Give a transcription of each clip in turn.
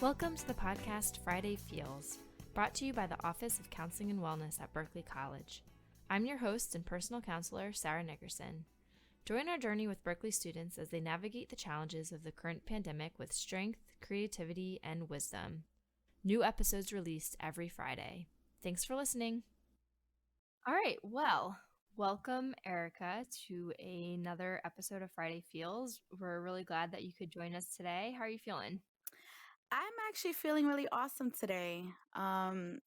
Welcome to the podcast Friday Feels, brought to you by the Office of Counseling and Wellness at Berkeley College. I'm your host and personal counselor, Sarah Nickerson. Join our journey with Berkeley students as they navigate the challenges of the current pandemic with strength, creativity, and wisdom. New episodes released every Friday. Thanks for listening. All right, well, welcome, Erica, to another episode of Friday Feels. We're really glad that you could join us today. How are you feeling? I'm actually feeling really awesome today.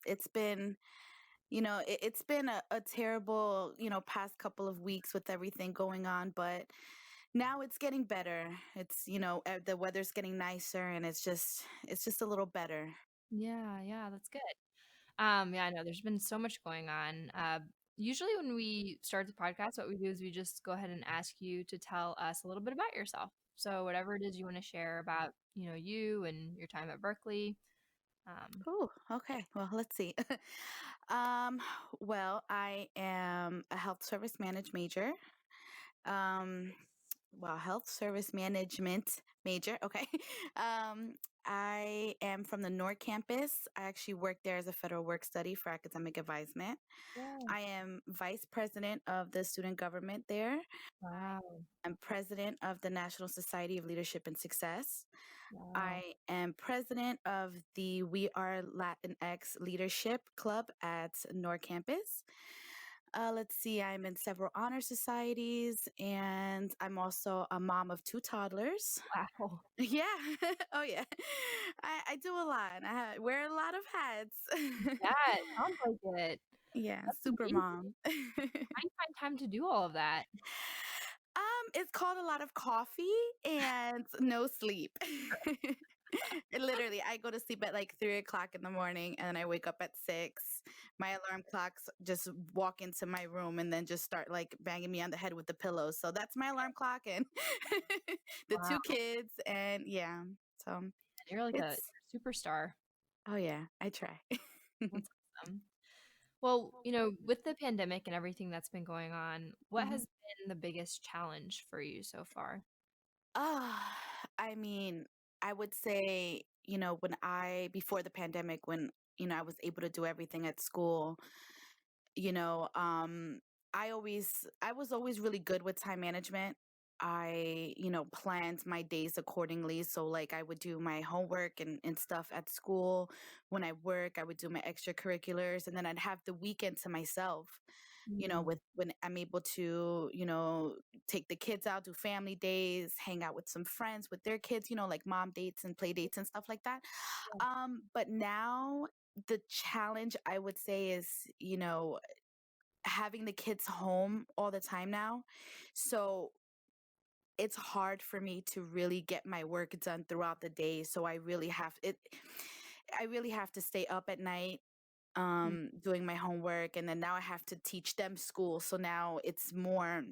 It's been, it's been a terrible, past couple of weeks with everything going on, but now it's getting better. It's, the weather's getting nicer and it's just a little better. Yeah, that's good. Yeah, I know there's been so much going on. Usually when we start the podcast, what we do is we just go ahead and ask you to tell us a little bit about yourself. So whatever it is you want to share about, you and your time at Berkeley. Oh, okay. Well, let's see. um, I am a health service management major. Um, Health service management major. Okay. Um, I am from the North Campus. I actually work there as a federal work study for academic advisement. Yeah. I am vice president of the student government there. Wow. I'm president of the National Society of Leadership and Success. Wow. I am president of the We Are Latinx Leadership Club at North Campus. Let's see, I'm in several honor societies, and I'm also a mom of 2 toddlers. Wow. Yeah. Oh, yeah. I do a lot. I wear a lot of hats. Yeah, it sounds like it. Yeah, That's super amazing. mom. How do you find time to do all of that? It's called a lot of coffee and no sleep. Literally, I go to sleep at like 3 o'clock in the morning and then I wake up at 6. My alarm clocks just walk into my room and then just start like banging me on the head with the pillows. So that's my alarm clock and the Wow. 2 kids. And yeah, so You're like a it's, superstar. oh yeah, I try. That's awesome. Well, with the pandemic and everything that's been going on, what has Mhm. been the biggest challenge for you so far? Ah, I mean, I would say, before the pandemic, when, I was able to do everything at school, you know, um, I was always really good with time management. I, planned my days accordingly. So like I would do my homework and stuff at school. When I work, I would do my extracurriculars and then I'd have the weekend to myself, Mm, with when I'm able to, take the kids out, do family days, hang out with some friends with their kids, like mom dates and play dates and stuff like that. yeah. But now the challenge I would say is, having the kids home all the time now. So it's hard for me to really get my work done throughout the day. So I really have to stay up at night Mm, doing my homework, and then now I have to teach them school. So now it's more,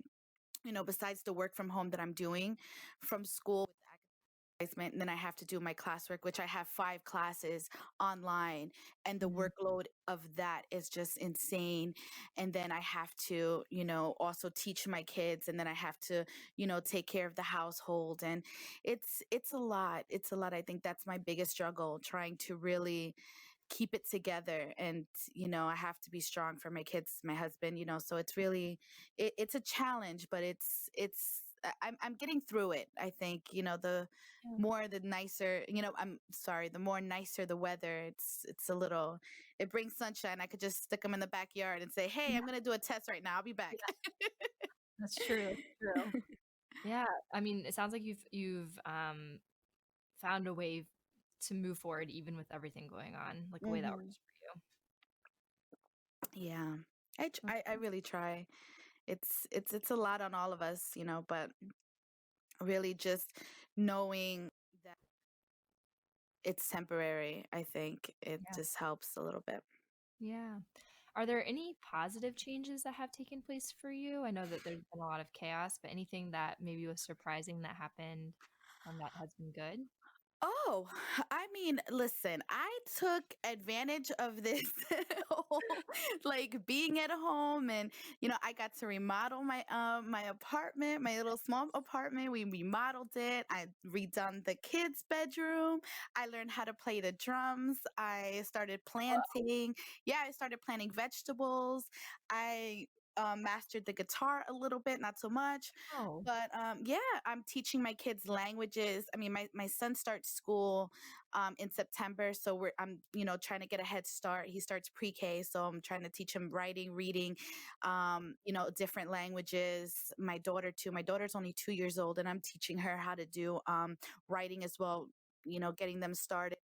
besides the work from home that I'm doing from school with advertisement, and then I have to do my classwork, which I have 5 classes online, and the mm, workload of that is just insane. And then I have to, also teach my kids, and then I have to, take care of the household, and it's a lot. It's a lot. I think that's my biggest struggle, trying to really keep it together. And I have to be strong for my kids, my husband, so it's really it's a challenge, but I'm getting through it. I think, yeah. I'm sorry, the more nicer the weather, it's a little, it brings sunshine. I could just stick them in the backyard and say, hey, I'm Yeah, going to do a test right now, I'll be back. that's true. That's true. Yeah, I mean, it sounds like you've found a way to move forward even with everything going on, like a way that Hmm. works for Yeah, you. I really try. It's a lot on all of us, but really just knowing that it's temporary. I think it Yeah. just helps a little bit. Yeah. Are there any positive changes that have taken place for you? I know that there's been a lot of chaos, but anything that maybe was surprising that happened that has been good? Oh, I mean, listen, I took advantage of this whole like being at home, and I got to remodel my apartment, my little small apartment. We remodeled it. I redone the kids' bedroom. I learned how to play the drums. I started planting. Yeah, I started planting vegetables. I mastered the guitar a little bit, not so much. Oh, But yeah, I'm teaching my kids languages. I mean, my son starts school in September, so I'm trying to get a head start. He starts pre-K, so I'm trying to teach him writing, reading, different languages. My daughter too. My daughter's only 2 years old, and I'm teaching her how to do writing as well. Getting them started.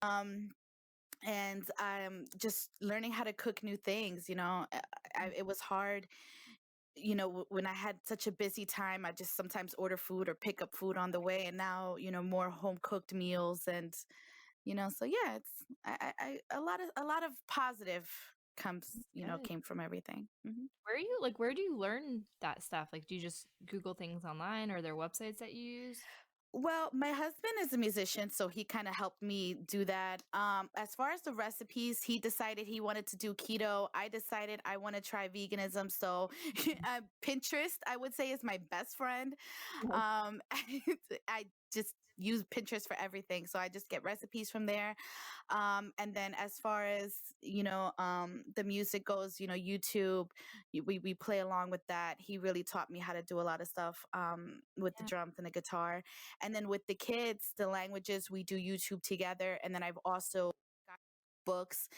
Um, and I'm just learning how to cook new things. It was hard when I had such a busy time. I just sometimes order food or pick up food on the way, and now, more home cooked meals, and so yeah, it's a lot of positive comes, good. came from everything. Where do you learn that stuff? Like, do you just Google things online, or are there websites that you use? Well, my husband is a musician, so he kind of helped me do that. As far as the recipes, he decided he wanted to do keto. I decided I want to try veganism. So Pinterest, I would say, is my best friend. Mhm. Um, I just use Pinterest for everything. So I just get recipes from there. And then as far as, the music goes, YouTube, we play along with that. He really taught me how to do a lot of stuff with the Yeah. drums and the guitar. And then with the kids, the languages, we do YouTube together. And then I've also got books.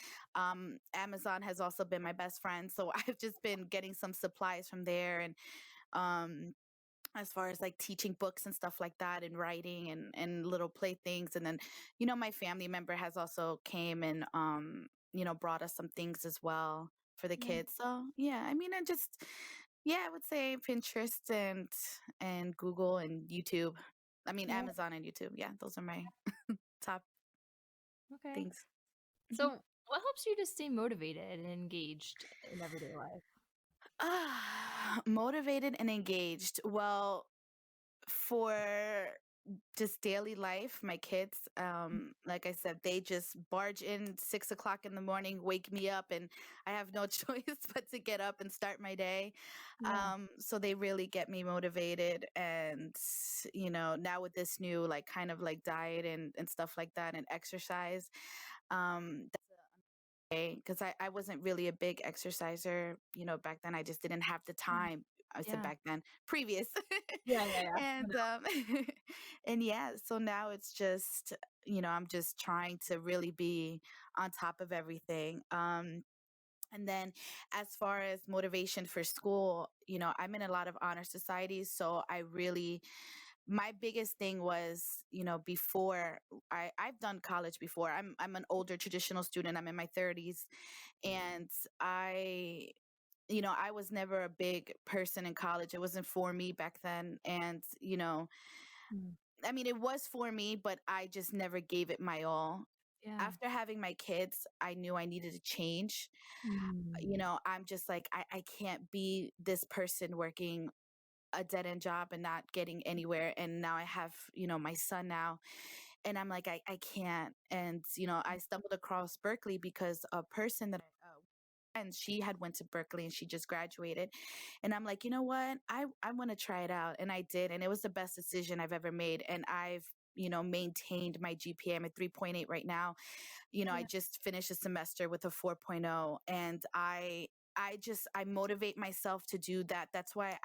Amazon has also been my best friend. So I've just been getting some supplies from there. And um, as far as like teaching books and stuff like that, and writing and little playthings. And then, my family member has also came and, brought us some things as well for the Yeah. kids. So yeah, I mean, yeah, I would say Pinterest and Google and YouTube. I mean, Yeah. Amazon and YouTube. Yeah, those are my top Okay. things. So, what helps you to stay motivated and engaged in everyday life? Motivated and engaged. Well, for just daily life, my kids, like I said, they just barge in 6 o'clock in the morning, wake me up, and I have no choice but to get up and start my day. Yeah. So they really get me motivated. And now with this new like kind of like diet and stuff like that, and exercise, because I wasn't really a big exerciser, back then. I just didn't have the Mm. time. I said Yeah. back then, previous. Yeah, yeah, yeah. And and yeah, so now it's just, I'm just trying to really be on top of everything. And then as far as motivation for school, I'm in a lot of honor societies, so I really, my biggest thing was, before I've done college before. I'm an older traditional student. I'm in my 30s, and I was never a big person in college. It wasn't for me back then. And, Mm. I mean, it was for me, but I just never gave it my all. Yeah. After having my kids, I knew I needed to change. Mm. I'm just like, I can't be this person working a dead end job and not getting anywhere. And now I have, my son now, and I'm like, I can't. And, I stumbled across Berkeley because a person that and she had went to Berkeley and she just graduated. And I'm like, you know what? I want to try it out. And I did. And it was the best decision I've ever made. And I've, maintained my GPA. I'm at 3.8 right now. I Yeah. just finished a semester with a 4.0, and I motivate myself to do that. That's why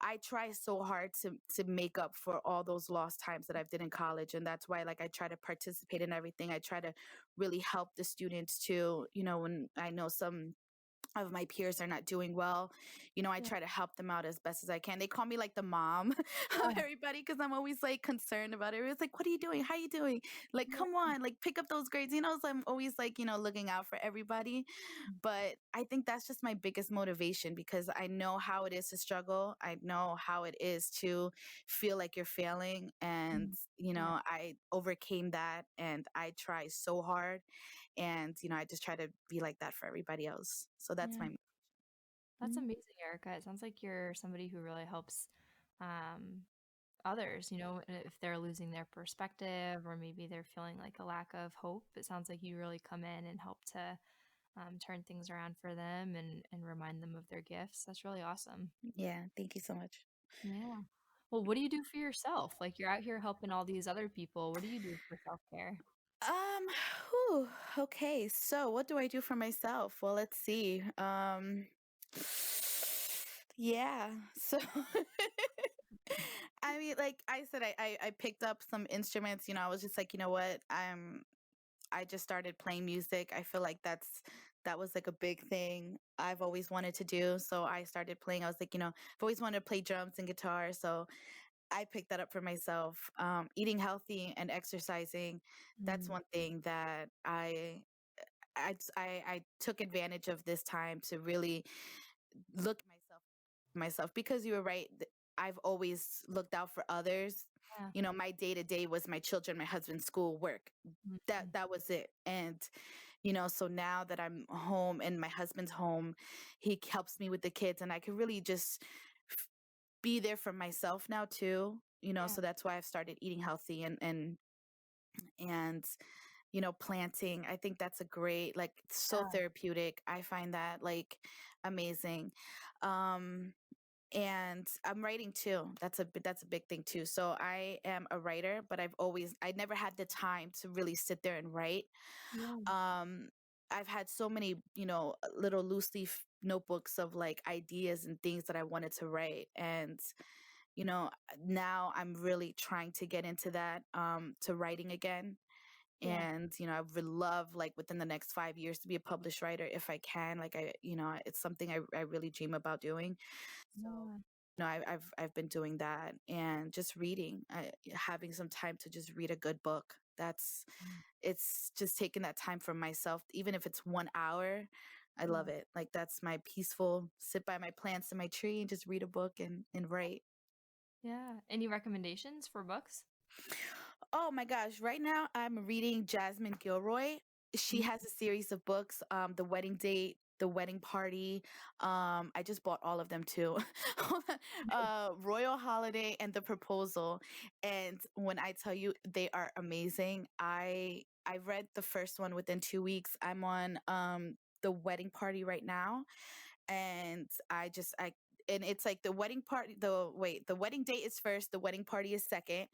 I try so hard to make up for all those lost times that I've did in college. And that's why, like, I try to participate in everything. I try to really help the students too. When I know some of my peers are not doing well, I Yeah. try to help them out as best as I can. They call me like the mom of Yeah. everybody, because I'm always like concerned about it. It's like, what are you doing? How are you doing? Like, Yeah. come on, like pick up those grades. So I'm always like, looking out for everybody. But I think that's just my biggest motivation, because I know how it is to struggle. I know how it is to feel like you're failing. And, Mm. Yeah. I overcame that, and I try so hard. And, I just try to be like that for everybody else. So that's Yeah. my. That's Mhm. amazing, Erica. It sounds like you're somebody who really helps um others, if they're losing their perspective or maybe they're feeling like a lack of hope. It sounds like you really come in and help to turn things around for them and remind them of their gifts. That's really awesome. Yeah, thank you so much. Yeah. Well, what do you do for yourself? Like you're out here helping all these other people. What do you do for self-care? Um, whew, okay, so what do I do for myself? Well, let's see. Yeah, so I mean, like I said, I picked up some instruments. I was just like, you know what? I just started playing music. I feel like that was like a big thing I've always wanted to do. So I started playing. I was like, I've always wanted to play drums and guitar. So I picked that up for myself. Eating healthy and exercising, that's Mm, one thing that I took advantage of this time to really look at myself because you were right. I've always looked out for others. yeah. My day to day was my children, my husband, school, work. Mhm. That was it. And so now that I'm home and my husband's home, he helps me with the kids, and I can really just be there for myself now too. Yeah. So that's why I've started eating healthy and planting. I think that's a great, like, so Yeah. therapeutic. I find that like amazing. Um and I'm writing too. That's a big thing too. So I am a writer, but I never had the time to really sit there and write. Yeah. um I've had so many, little loose leaf notebooks of like ideas and things that I wanted to write. And you know now I'm really trying to get into that, to writing again. Yeah. And I would love, like, within the next 5 years to be a published writer if I can. Like, it's something I really dream about doing. So Yeah. I've been doing that, and just reading, having some time to just read a good book. Mm. It's just taking that time for myself, even if it's 1 hour. I Yeah. love it. Like, that's my peaceful sit by my plants and my tree and just read a book and write. Yeah. Any recommendations for books? Oh my gosh, right now I'm reading Jasmine Gilroy. She Mm. has a series of books, The Wedding Date, The Wedding Party. I just bought all of them too. Royal Holiday and The Proposal. And when I tell you they are amazing, I read the first one within 2 weeks. I'm on The Wedding Party right now, and I and it's like the wedding date is first, the wedding party is second,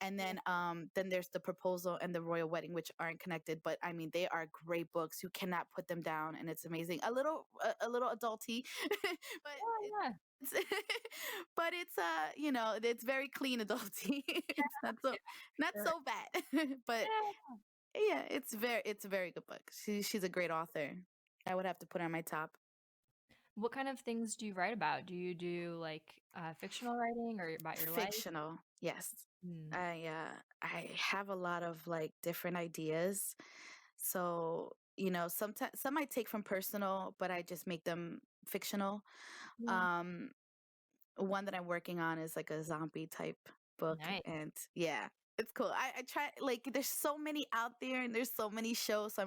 and Yeah. then there's the proposal and the royal wedding, which aren't connected. But I mean, they are great books. You cannot put them down, and it's amazing. A little adulty, but Yeah. it's but it's it's very clean adulty. It's not Sure. so bad. But Yeah. yeah, it's a very good book. She's a great author. I would have to put her on my top. What kind of things do you write about? Do you do like fictional writing or about your life? Fictional, yes. Mm. I have a lot of like different ideas. So, sometimes some I take from personal, but I just make them fictional. Yeah. Um, One that I'm working on is like a zombie type book, Nice. and yeah, it's cool. I try, like, there's so many out there and there's so many shows. So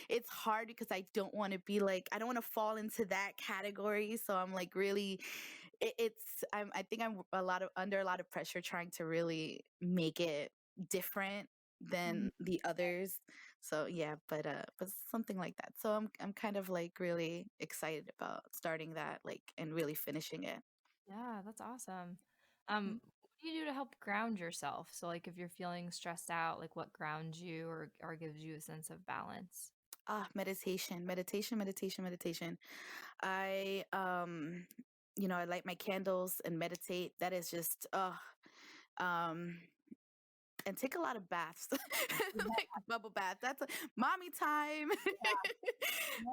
it's hard because I don't want to fall into that category. So I'm like really I think I'm under a lot of pressure trying to really make it different Mhm. than the others. So yeah, but something like that. So I'm kind of like really excited about starting that, like, and really finishing it. Yeah, that's awesome. Mm. What do you do to help ground yourself? So like if you're feeling stressed out, like what grounds you or gives you a sense of balance? Meditation, meditation, meditation, meditation. I I light my candles and meditate. That is just um and take a lot of baths. Like bubble bath. That's a mommy time.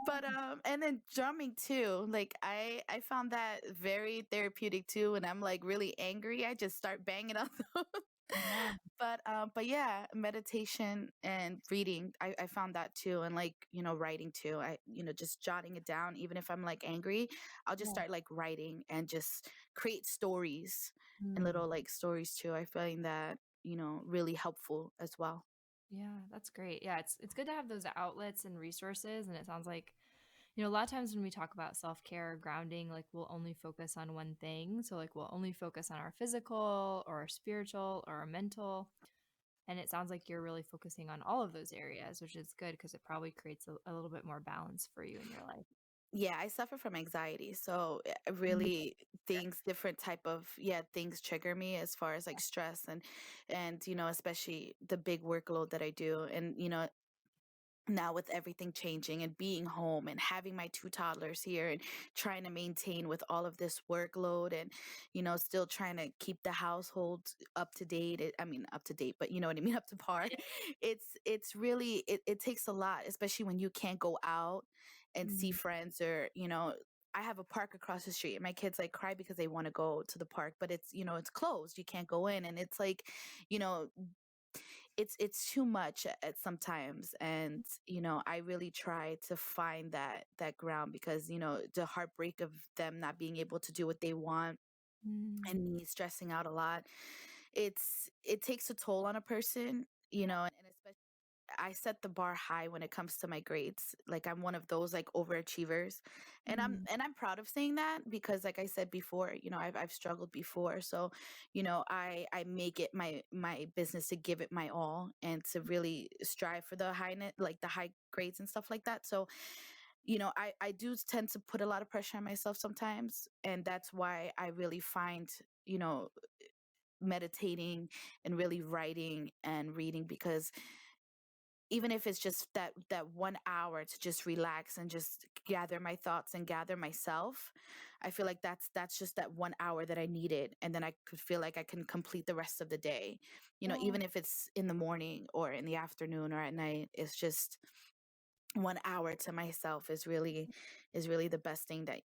But and then drumming too. Like I found that very therapeutic too. When I'm like really angry, I just start banging on those. Yeah. But yeah, meditation and reading, I found that too. And like, writing too. Just jotting it down. Even if I'm like angry, I'll just Yeah. start like writing and just create stories and Mm. little like stories too. I find that, really helpful as well. Yeah, that's great. Yeah, it's good to have those outlets and resources, and it sounds like A lot of times when we talk about self-care or grounding, like we'll only focus on one thing. So like we'll only focus on our physical or our spiritual or our mental. And it sounds like you're really focusing on all of those areas, which is good because it probably creates a little bit more balance for you in your life. Yeah, I suffer from anxiety. So Mm. really things different type of things trigger me as far as like stress and especially the big workload that I do. And now with everything changing and being home and having my two toddlers here and trying to maintain with all of this workload and still trying to keep the household up to date. I mean up to date, but you know what I mean, up to par. It's really it takes a lot, especially when you can't go out and see Mhm. friends or I have a park across the street and my kids like cry because they want to go to the park, but it's it's closed, you can't go in, and it's like you know it's too much at sometimes. And I really try to find that ground because the heartbreak of them not being able to do what they want Mm. and me stressing out a lot, it takes a toll on a person, and especially I set the bar high when it comes to my grades. Like I'm one of those like overachievers. And I'm Mm. and I'm proud of saying that because like I said before, I've struggled before. So, I make it my business to give it my all and to really strive for the like the high grades and stuff like that. So, I do tend to put a lot of pressure on myself sometimes. And that's why I really find, meditating and really writing and reading, because even if it's just that 1 hour to just relax and just gather my thoughts and gather myself, I feel like that's just that 1 hour that I needed, and then I could feel like I can complete the rest of the day. Yeah. Even if it's in the morning or in the afternoon or at night, it's just 1 hour to myself is really the best thing that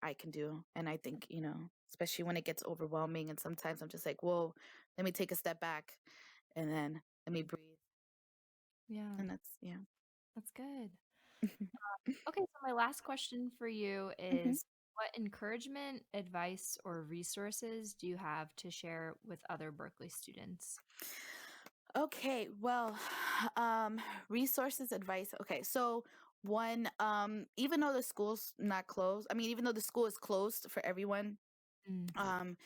I can do. And I think especially when it gets overwhelming and sometimes I'm just like, whoa, let me take a step back and then let me breathe. Yeah. And that's yeah. That's good. Okay, so my last question for you Mhm. is what encouragement, advice, or resources do you have to share with other Berkeley students? Okay, well, um, resources, advice. Okay, so one, even though the school's not closed, I mean, even though the school is closed for everyone, Mm. um,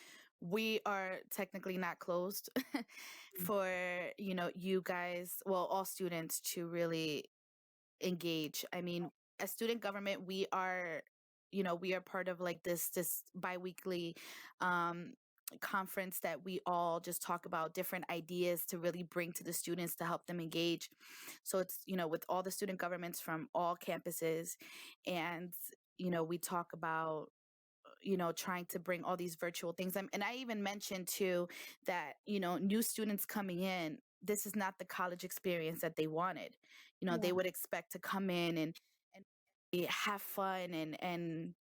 we are technically not closed Mm. for, you guys, well, all students to really engage. I mean, as student government, we are part of like this biweekly um conference that we all just talk about different ideas to really bring to the students to help them engage. So it's, with all the student governments from all campuses, and we talk about trying to bring all these virtual things. And I even mentioned too that, new students coming in, this is not the college experience that they wanted. Yeah. They would expect to come in and have fun and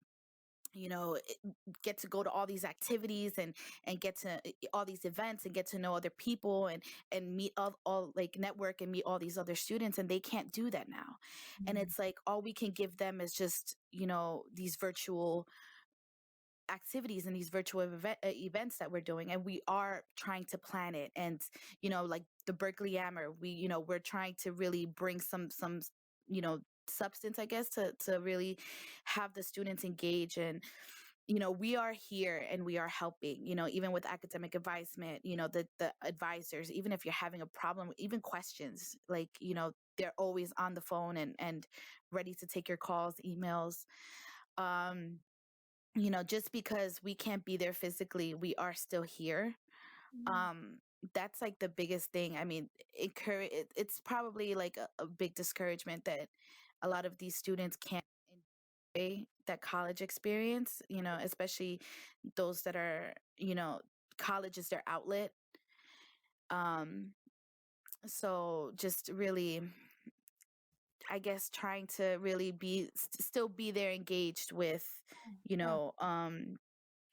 get to go to all these activities and get to all these events and get to know other people and meet all like network and meet all these other students, and they can't do that now. And Mm. it's like all we can give them is just these virtual activities and these virtual events that we're doing, and we are trying to plan it. And like the Berkeley Yammer, we're trying to really bring some you know substance, I guess, to really have the students engage. And we are here and we are helping, even with academic advisement, the advisors, even if you're having a problem, even questions, like they're always on the phone and ready to take your calls, emails. um just because we can't be there physically, we are still here. Mm. um that's like the biggest thing. I mean, it's probably like a big discouragement that a lot of these students can't enjoy that college experience, especially those that are, college is their outlet. um so just really, I guess, trying to really still be there engaged with, you Yeah. know um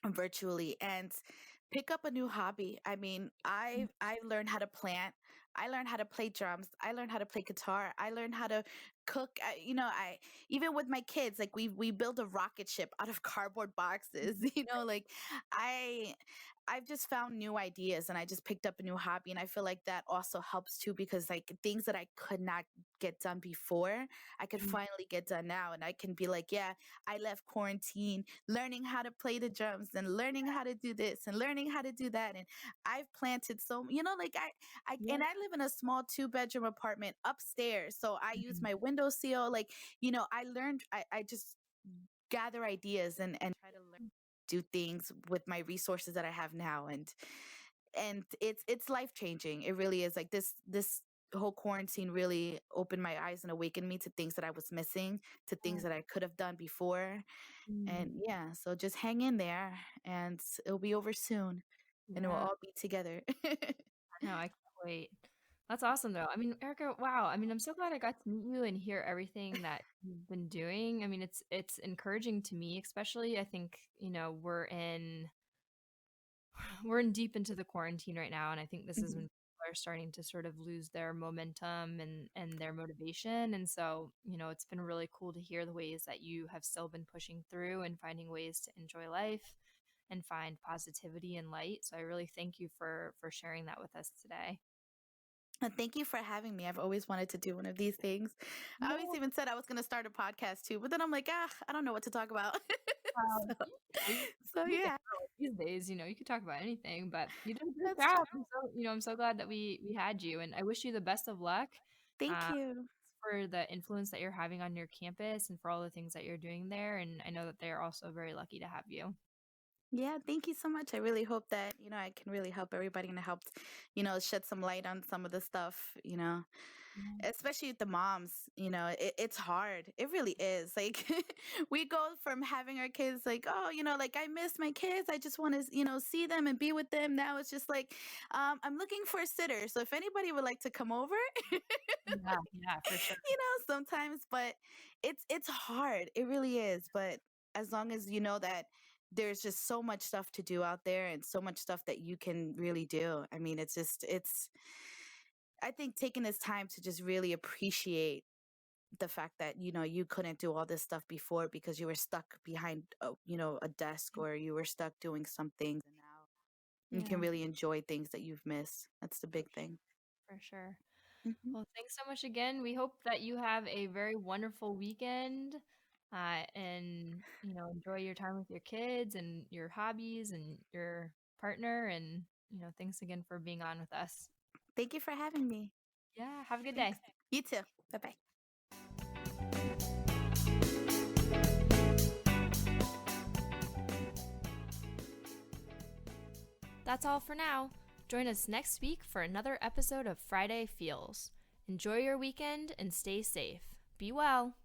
virtually, and pick up a new hobby. I mean, I learned how to plant. I learned how to play drums. I learned how to play guitar. I learned how to cook. I even with my kids, like we build a rocket ship out of cardboard boxes. Like I I've just found new ideas and I just picked up a new hobby. And I feel like that also helps too, because like things that I could not get done before, I could finally get done now. And I can be like, yeah, I left quarantine learning how to play the drums and learning how to do this and learning how to do that. And I've planted like Yeah. and I live in a small 2-bedroom apartment upstairs. So I use Mhm. my window seal. Like, I learned, I just gather ideas and try to learn do things with my resources that I have now. And it's life changing. It really is. Like this whole quarantine really opened my eyes and awakened me to things that I was missing, to things that I could have done before. And Mm. yeah, so just hang in there and it'll be over soon and it will Yeah. all be together. No, I can't wait. That's awesome, though. I mean, Erica, wow. I mean, I'm so glad I got to meet you and hear everything that you've been doing. I mean, it's encouraging to me, especially. I think, we're in deep into the quarantine right now, and I think this is when Mhm. people are starting to sort of lose their momentum and their motivation. And so, it's been really cool to hear the ways that you have still been pushing through and finding ways to enjoy life and find positivity and light. So I really thank you for sharing that with us today. And thank you for having me. I've always wanted to do one of these things. I always Yeah. even said I was going to start a podcast too, but then I'm like, I don't know what to talk about. Um, so, you so you can yeah, these days, you could talk about anything, but you did a great that's true. job. I'm so glad that we had you, and I wish you the best of luck. Thank Um, you. for the influence that you're having on your campus and for all the things that you're doing there. And I know that they're also very lucky to have you. Yeah, thank you so much. I really hope that, I can really help everybody and help, shed some light on some of the stuff, Yeah. especially with the moms. It's hard. It really is. Like we go from having our kids like, oh, like I miss my kids. I just want to, see them and be with them. Now it's just like, I'm looking for a sitter. So if anybody would like to come over, Yeah, yeah, for sure. sometimes, but it's hard. It really is. But as long as you know that there's just so much stuff to do out there and so much stuff that you can really do. I mean, it's I think taking this time to just really appreciate the fact that you couldn't do all this stuff before because you were stuck behind a desk, or you were stuck doing something, and now you can Yeah, really enjoy things that you've missed. That's the for big sure. thing. For sure. Hmm. Well, thanks so much again. We hope that you have a very wonderful weekend, and enjoy your time with your kids and your hobbies and your partner. And thanks again for being on with us. Thank you for having me. Yeah, have a good Thanks. day. You too. Bye bye. That's all for now. Join us next week for another episode of Friday Feels. Enjoy your weekend and stay safe. Be well.